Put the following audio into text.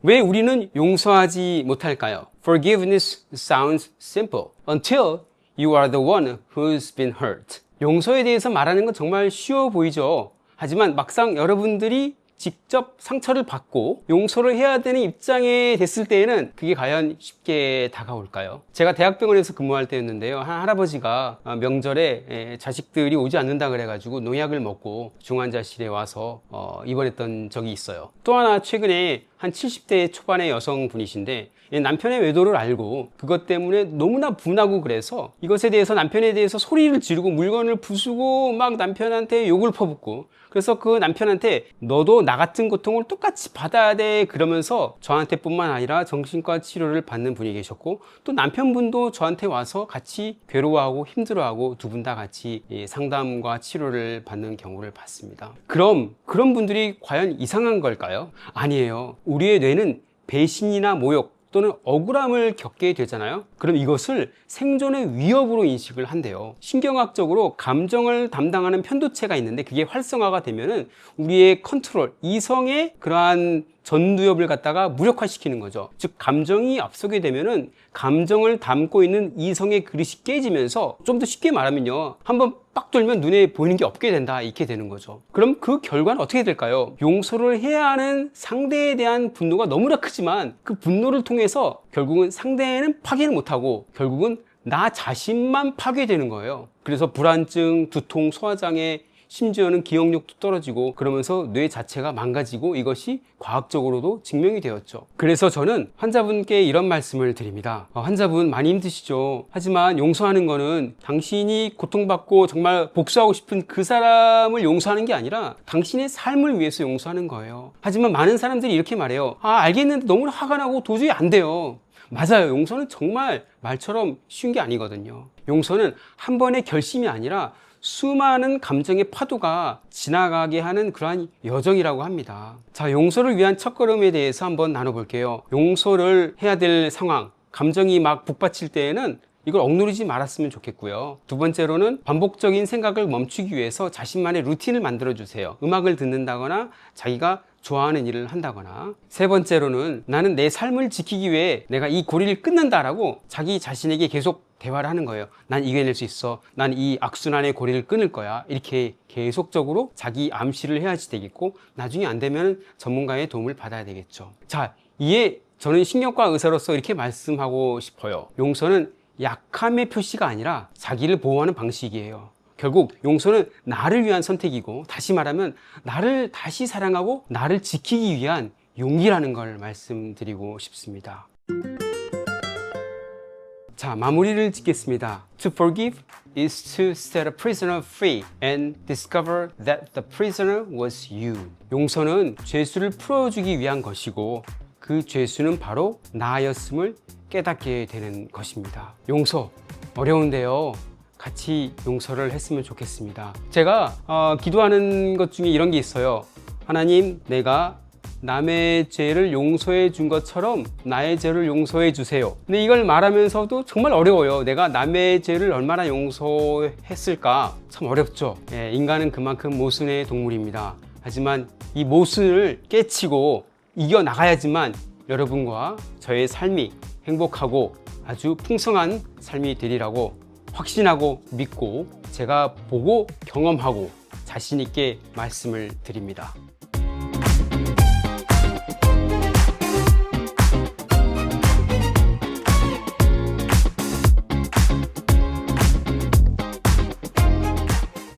왜 우리는 용서하지 못할까요? Forgiveness sounds simple until you are the one who's been hurt. 용서에 대해서 말하는 건 정말 쉬워 보이죠. 하지만 막상 여러분들이 직접 상처를 받고 용서를 해야 되는 입장에 됐을 때에는 그게 과연 쉽게 다가올까요? 제가 대학병원에서 근무할 때였는데요. 한 할아버지가 명절에 자식들이 오지 않는다 그래가지고 농약을 먹고 중환자실에 와서 입원했던 적이 있어요. 또 하나 최근에 한 70대 초반의 여성분이신데 남편의 외도를 알고 그것 때문에 너무나 분하고 그래서 이것에 대해서 남편에 대해서 소리를 지르고 물건을 부수고 막 남편한테 욕을 퍼붓고 그래서 그 남편한테 너도 나 같은 고통을 똑같이 받아야 돼 그러면서 저한테뿐만 아니라 정신과 치료를 받는 분이 계셨고 또 남편분도 저한테 와서 같이 괴로워하고 힘들어하고 두 분 다 같이 상담과 치료를 받는 경우를 봤습니다. 그럼 그런 분들이 과연 이상한 걸까요? 아니에요. 우리의 뇌는 배신이나 모욕 또는 억울함을 겪게 되잖아요. 그럼 이것을 생존의 위협으로 인식을 한대요. 신경학적으로 감정을 담당하는 편도체가 있는데 그게 활성화가 되면은 우리의 컨트롤, 이성의 그러한 전두엽을 갖다가 무력화시키는 거죠. 즉 감정이 앞서게 되면은 감정을 담고 있는 이성의 그릇이 깨지면서 좀 더 쉽게 말하면요, 한번 빡 돌면 눈에 보이는 게 없게 된다, 이렇게 되는 거죠. 그럼 그 결과는 어떻게 될까요? 용서를 해야 하는 상대에 대한 분노가 너무나 크지만 그 분노를 통해서 결국은 상대는 파괴를 못하고 결국은 나 자신만 파괴되는 거예요. 그래서 불안증, 두통, 소화장애, 심지어는 기억력도 떨어지고 그러면서 뇌 자체가 망가지고 이것이 과학적으로도 증명이 되었죠. 그래서 저는 환자분께 이런 말씀을 드립니다. 환자분 많이 힘드시죠? 하지만 용서하는 거는 당신이 고통받고 정말 복수하고 싶은 그 사람을 용서하는 게 아니라 당신의 삶을 위해서 용서하는 거예요. 하지만 많은 사람들이 이렇게 말해요. 알겠는데 너무나 화가 나고 도저히 안 돼요. 맞아요. 용서는 정말 말처럼 쉬운 게 아니거든요. 용서는 한 번의 결심이 아니라 수많은 감정의 파도가 지나가게 하는 그러한 여정이라고 합니다. 자, 용서를 위한 첫걸음에 대해서 한번 나눠볼게요. 용서를 해야 될 상황, 감정이 막 북받칠 때에는 이걸 억누르지 말았으면 좋겠고요. 두 번째로는 반복적인 생각을 멈추기 위해서 자신만의 루틴을 만들어 주세요. 음악을 듣는다거나 자기가 좋아하는 일을 한다거나. 세 번째로는 나는 내 삶을 지키기 위해 내가 이 고리를 끊는다라고 자기 자신에게 계속 대화를 하는 거예요. 난 이겨낼 수 있어. 난 이 악순환의 고리를 끊을 거야. 이렇게 계속적으로 자기 암시를 해야지 되겠고 나중에 안 되면 전문가의 도움을 받아야 되겠죠. 자, 이에 저는 신경과 의사로서 이렇게 말씀하고 싶어요. 용서는 약함의 표시가 아니라 자기를 보호하는 방식이에요. 결국 용서는 나를 위한 선택이고 다시 말하면 나를 다시 사랑하고 나를 지키기 위한 용기라는 걸 말씀드리고 싶습니다. 자, 마무리를 짓겠습니다. To forgive is to set a prisoner free and discover that the prisoner was you. 용서는 죄수를 풀어주기 위한 것이고 그 죄수는 바로 나였음을 깨닫게 되는 것입니다. 용서 어려운데요. 같이 용서를 했으면 좋겠습니다. 제가 기도하는 것 중에 이런 게 있어요. 하나님, 내가 남의 죄를 용서해 준 것처럼 나의 죄를 용서해 주세요. 근데 이걸 말하면서도 정말 어려워요. 내가 남의 죄를 얼마나 용서했을까? 참 어렵죠. 인간은 그만큼 모순의 동물입니다. 하지만 이 모순을 깨치고 이겨나가야지만 여러분과 저의 삶이 행복하고 아주 풍성한 삶이 되리라고 확신하고 믿고 제가 보고 경험하고 자신 있게 말씀을 드립니다.